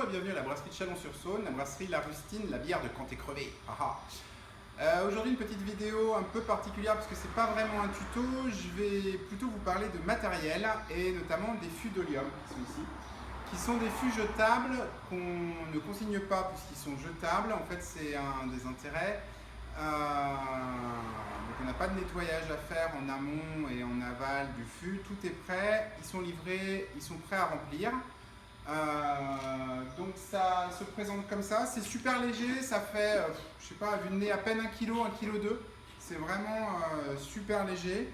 et bienvenue à la brasserie de Chalon-sur-Saône, la brasserie La Rustine, la bière de quand t'es crevé. Aujourd'hui une petite vidéo un peu particulière parce que c'est pas vraiment un tuto, je vais plutôt vous parler de matériel et notamment des fûts d'Olium qui sont ici, qui sont des fûts jetables qu'on ne consigne pas puisqu'ils sont jetables, en fait c'est un des intérêts. Donc on n'a pas de nettoyage à faire en amont et en aval du fût, tout est prêt, ils sont livrés, ils sont prêts à remplir. Donc ça se présente comme ça, c'est super léger, ça fait, je sais pas, à vue de nez à peine 1 kg, 1,2 kg, c'est vraiment super léger.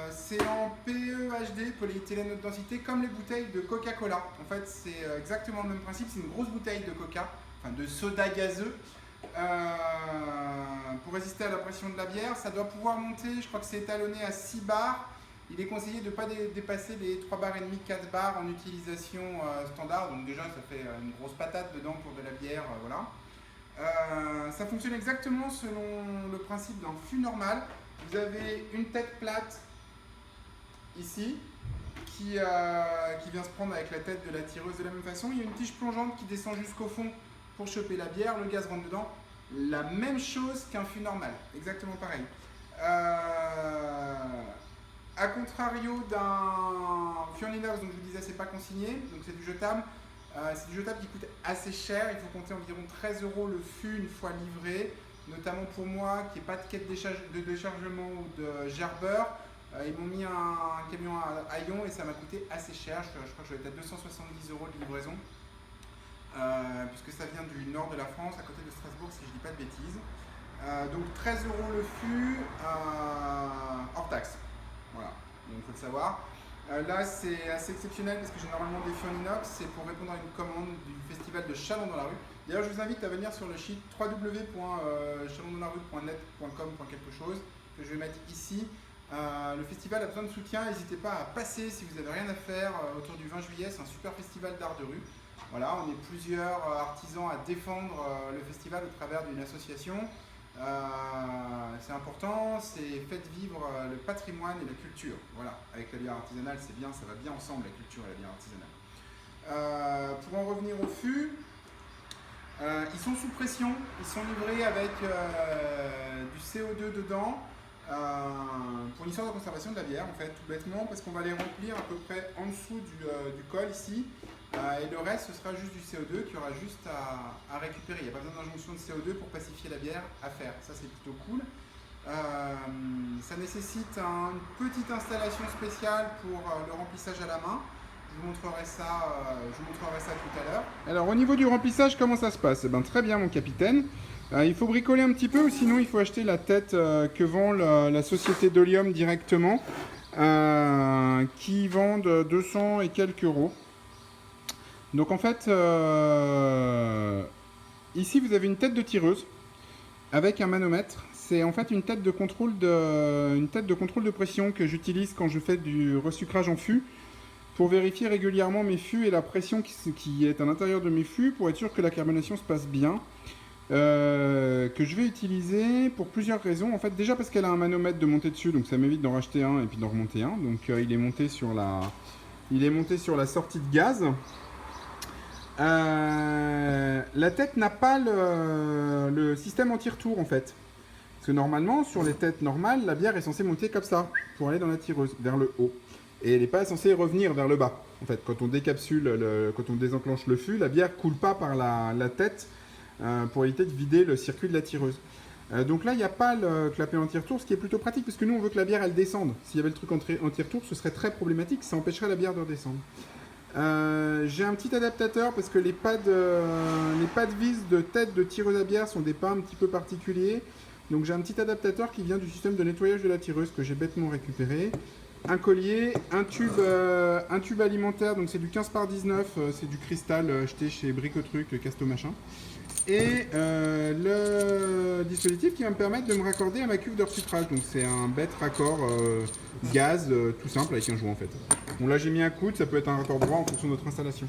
C'est en PEHD, polyéthylène haute densité, comme les bouteilles de Coca-Cola. En fait, c'est exactement le même principe, c'est une grosse bouteille de coca, enfin de soda gazeux. Pour résister à la pression de la bière, ça doit pouvoir monter, je crois que c'est étalonné à 6 bars. Il est conseillé de ne pas dépasser les 3 bars et demi, 4 bars en utilisation standard. Donc déjà, ça fait une grosse patate dedans pour de la bière, voilà. Ça fonctionne exactement selon le principe d'un fût normal. Vous avez une tête plate ici qui vient se prendre avec la tête de la tireuse de la même façon. Il y a une tige plongeante qui descend jusqu'au fond pour choper la bière. Le gaz rentre dedans. La même chose qu'un fût normal, exactement pareil. A contrario d'un fût en inox, donc je vous disais c'est pas consigné, donc c'est du jetable. C'est du jetable qui coûte assez cher, il faut compter environ 13 € le fût une fois livré, notamment pour moi qui n'ai pas de quête de déchargement ou de gerbeur. Ils m'ont mis un camion à Lyon et ça m'a coûté assez cher, je crois que je vais être à 270 € de livraison, puisque ça vient du nord de la France, à côté de Strasbourg si je dis pas de bêtises. Donc 13 € le fût, hors taxe. Voilà, donc il faut le savoir. Là, c'est assez exceptionnel parce que j'ai normalement des fûts en inox. C'est pour répondre à une commande du festival de Chalon dans la rue. D'ailleurs, je vous invite à venir sur le site www.chalondanslarue.net.com quelque chose que je vais mettre ici. Le festival a besoin de soutien. N'hésitez pas à passer si vous n'avez rien à faire autour du 20 juillet. C'est un super festival d'art de rue. Voilà, on est plusieurs artisans à défendre le festival au travers d'une association. C'est important, c'est faites vivre le patrimoine et la culture. Voilà, avec la bière artisanale, c'est bien, ça va bien ensemble, la culture et la bière artisanale. Pour en revenir au fût, ils sont sous pression, ils sont livrés avec du CO2 dedans pour une histoire de conservation de la bière, en fait, tout bêtement, parce qu'on va les remplir à peu près en dessous du col ici. Et le reste, ce sera juste du CO2 qu'il y aura juste à récupérer. Il n'y a pas besoin d'injonction de CO2 pour pacifier la bière à faire. Ça, c'est plutôt cool. Ça nécessite une petite installation spéciale pour le remplissage à la main. Je vous montrerai ça tout à l'heure. Alors, au niveau du remplissage, comment ça se passe? Très bien, mon capitaine. Il faut bricoler un petit peu, ou sinon il faut acheter la tête que vend la société d'Olium directement, qui vendent 200 et quelques euros. Donc en fait, ici vous avez une tête de tireuse avec un manomètre. C'est en fait une tête de contrôle de pression que j'utilise quand je fais du resucrage en fût pour vérifier régulièrement mes fûts et la pression qui est à l'intérieur de mes fûts pour être sûr que la carbonation se passe bien. Que je vais utiliser pour plusieurs raisons. En fait, déjà parce qu'elle a un manomètre de monter dessus, donc ça m'évite d'en racheter un et puis d'en remonter un. Donc il est monté sur la sortie de gaz. La tête n'a pas le système anti-retour en fait. Parce que normalement, sur les têtes normales, la bière est censée monter comme ça, pour aller dans la tireuse, vers le haut. Et elle n'est pas censée revenir vers le bas. En fait, quand on décapsule, quand on désenclenche le fût, la bière ne coule pas par la tête pour éviter de vider le circuit de la tireuse. Donc là, il n'y a pas le clapet anti-retour, ce qui est plutôt pratique, parce que nous, on veut que la bière, elle descende. S'il y avait le truc anti-retour, ce serait très problématique, ça empêcherait la bière de redescendre. J'ai un petit adaptateur parce que les pas de vis de tête de tireuse à bière sont des pas un petit peu particuliers. Donc j'ai un petit adaptateur qui vient du système de nettoyage de la tireuse que j'ai bêtement récupéré. Un collier, un tube alimentaire, donc c'est du 15 par 19, c'est du cristal acheté chez Bricotruc, Casto Machin. Et le dispositif qui va me permettre de me raccorder à ma cuve de resucrage. Donc c'est un bête raccord gaz tout simple avec un joint en fait. Bon là j'ai mis un coude, ça peut être un raccord droit en fonction de notre installation.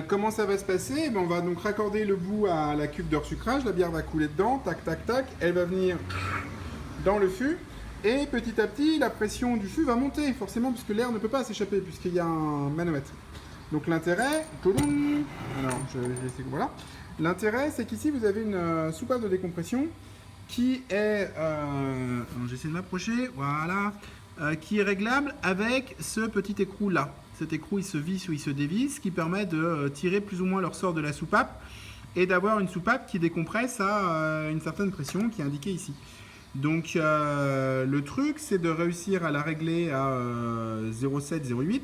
Comment ça va se passer? On va donc raccorder le bout à la cuve de resucrage, la bière va couler dedans, tac tac tac, elle va venir dans le fût. Et petit à petit, la pression du fût va monter, forcément, puisque l'air ne peut pas s'échapper, puisqu'il y a un manomètre. Donc l'intérêt, alors je vais laisser, voilà. L'intérêt, c'est qu'ici vous avez une soupape de décompression qui est, j'essaie de m'approcher, voilà, qui est réglable avec ce petit écrou là. Cet écrou il se visse ou il se dévisse, ce qui permet de tirer plus ou moins le ressort de la soupape et d'avoir une soupape qui décompresse à une certaine pression qui est indiquée ici. Donc le truc c'est de réussir à la régler à 0,7-0,8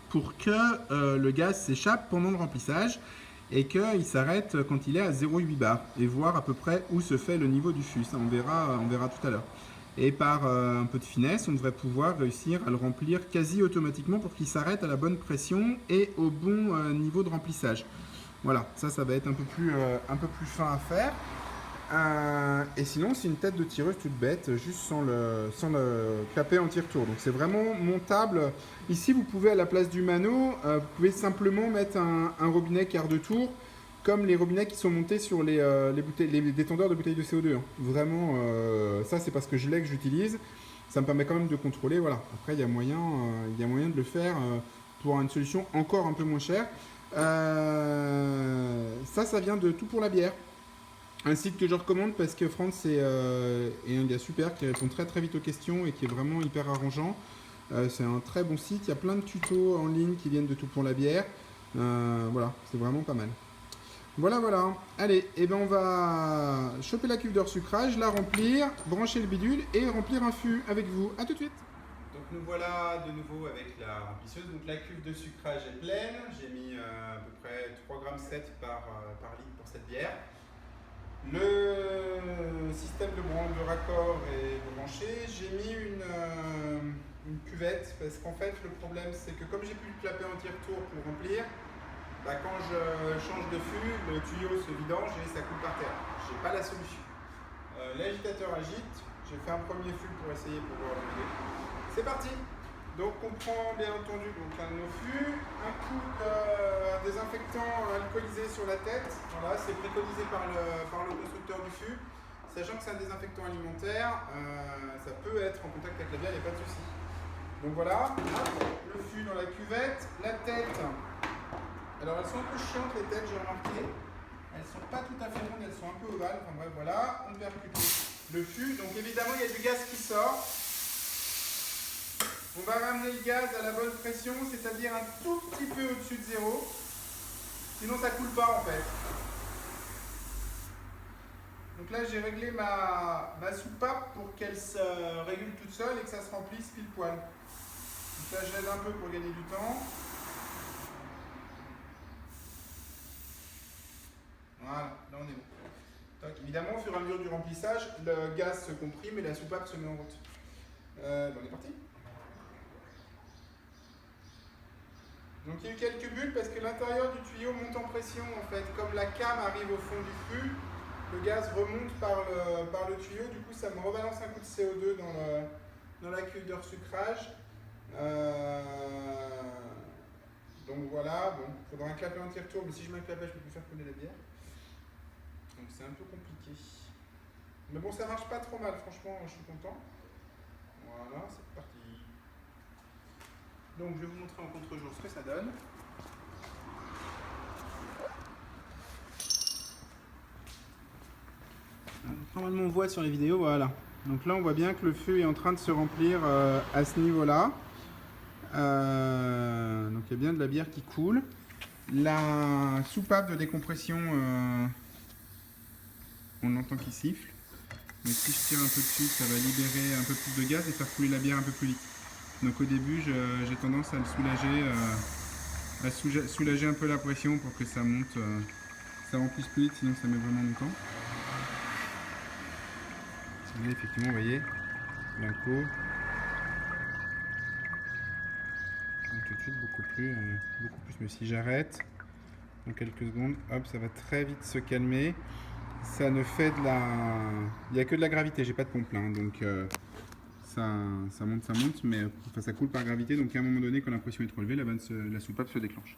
pour que le gaz s'échappe pendant le remplissage et qu'il s'arrête quand il est à 0,8 bar et voir à peu près où se fait le niveau du fût. Ça on verra tout à l'heure. Et par un peu de finesse, on devrait pouvoir réussir à le remplir quasi automatiquement pour qu'il s'arrête à la bonne pression et au bon niveau de remplissage. Voilà, ça va être un peu plus fin à faire. Et sinon, c'est une tête de tireuse toute bête, juste sans le clapet anti-retour. Donc c'est vraiment montable. Ici, vous pouvez à la place du mano, vous pouvez simplement mettre un robinet quart de tour, comme les robinets qui sont montés sur les détendeurs de bouteilles de CO2. Hein. Vraiment, ça c'est parce que je l'ai que j'utilise. Ça me permet quand même de contrôler. Voilà. Après, il y a moyen de le faire pour une solution encore un peu moins chère. Ça vient de Tout pour la bière. Un site que je recommande parce que Franz est un gars super qui répond très très vite aux questions et qui est vraiment hyper arrangeant. C'est un très bon site. Il y a plein de tutos en ligne qui viennent de Tout pour la bière. Voilà, c'est vraiment pas mal. Voilà. Allez, et ben on va choper la cuve d'or sucrage, la remplir, brancher le bidule et remplir un fût avec vous. A tout de suite. Donc nous voilà de nouveau avec la remplisseuse. Donc la cuve de sucrage est pleine. J'ai mis à peu près 3,7 g par litre pour cette bière. Le système de raccord est branché. J'ai mis une cuvette parce qu'en fait le problème c'est que comme j'ai plus de clapet anti-retour pour remplir, quand je change de fût, le tuyau se vidange et ça coule par terre. Je n'ai pas la solution. L'agitateur agite. J'ai fait un premier fût pour essayer pour voir l'idée. C'est parti. Donc on prend bien entendu un de nos fûts, un coup de désinfectant alcoolisé sur la tête. Voilà, c'est préconisé par le constructeur du fût. Sachant que c'est un désinfectant alimentaire, ça peut être en contact avec la bière, il n'y a pas de souci. Donc voilà, le fût dans la cuvette, la tête. Alors elles sont un peu chiantes les têtes, j'ai remarqué. Elles ne sont pas tout à fait rondes, elles sont un peu ovales. Enfin bref, voilà, on percute le fût. Donc évidemment, il y a du gaz qui sort. On va ramener le gaz à la bonne pression, c'est-à-dire un tout petit peu au-dessus de 0. Sinon ça ne coule pas en fait. Donc là j'ai réglé ma soupape pour qu'elle se régule toute seule et que ça se remplisse pile poil. Donc là je l'aide un peu pour gagner du temps. Voilà, là on est bon. Donc, évidemment, au fur et à mesure du remplissage, le gaz se comprime et la soupape se met en route. On est parti. Donc il y a eu quelques bulles parce que l'intérieur du tuyau monte en pression en fait. Comme la came arrive au fond du fût, le gaz remonte par le tuyau, du coup ça me rebalance un coup de CO2 dans la cuve d'or sucrage. Donc voilà, bon, il faudra un clapet anti-retour, mais si je mets un clapet, je peux plus faire couler la bière. Donc c'est un peu compliqué. Mais bon, ça marche pas trop mal, franchement, je suis content. Voilà, c'est parti. Donc je vais vous montrer en contre-jour ce que ça donne. Normalement on voit sur les vidéos, voilà. Donc là on voit bien que le feu est en train de se remplir à ce niveau-là. Donc il y a bien de la bière qui coule. La soupape de décompression, on entend qu'il siffle. Mais si je tire un peu dessus, ça va libérer un peu plus de gaz et faire couler la bière un peu plus vite. Donc au début, j'ai tendance à le soulager un peu la pression pour que ça monte, ça remplisse plus vite, sinon ça met vraiment longtemps. Là, effectivement, vous voyez, l'inco. Tout de suite, beaucoup plus. Mais si j'arrête, en quelques secondes, hop, ça va très vite se calmer. Ça ne fait de la... Il n'y a que de la gravité, j'ai pas de pompe là, hein, donc ça monte, mais enfin, ça coule par gravité, donc à un moment donné, quand la pression est trop élevée, la soupape se déclenche.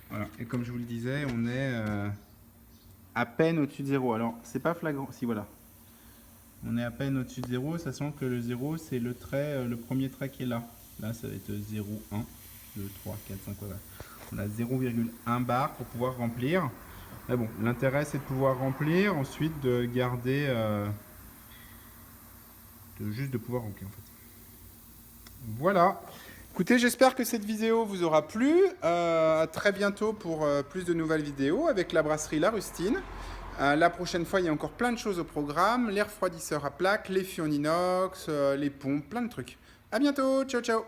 Voilà. Et comme je vous le disais, on est à peine au-dessus de 0. Alors, c'est pas flagrant, si voilà. On est à peine au-dessus de 0, sachant que le 0, c'est le premier trait qui est là. Là, ça va être 0, 1, 2, 3, 4, 5, voilà. On a 0,1 bar pour pouvoir remplir. Mais bon, l'intérêt c'est de pouvoir remplir, ensuite de garder, juste de pouvoir remplir en fait. Voilà. Écoutez, j'espère que cette vidéo vous aura plu. À très bientôt pour plus de nouvelles vidéos avec la brasserie La Rustine. La prochaine fois, il y a encore plein de choses au programme. Les refroidisseurs à plaques, les fûts en inox, les pompes, plein de trucs. À bientôt, ciao ciao.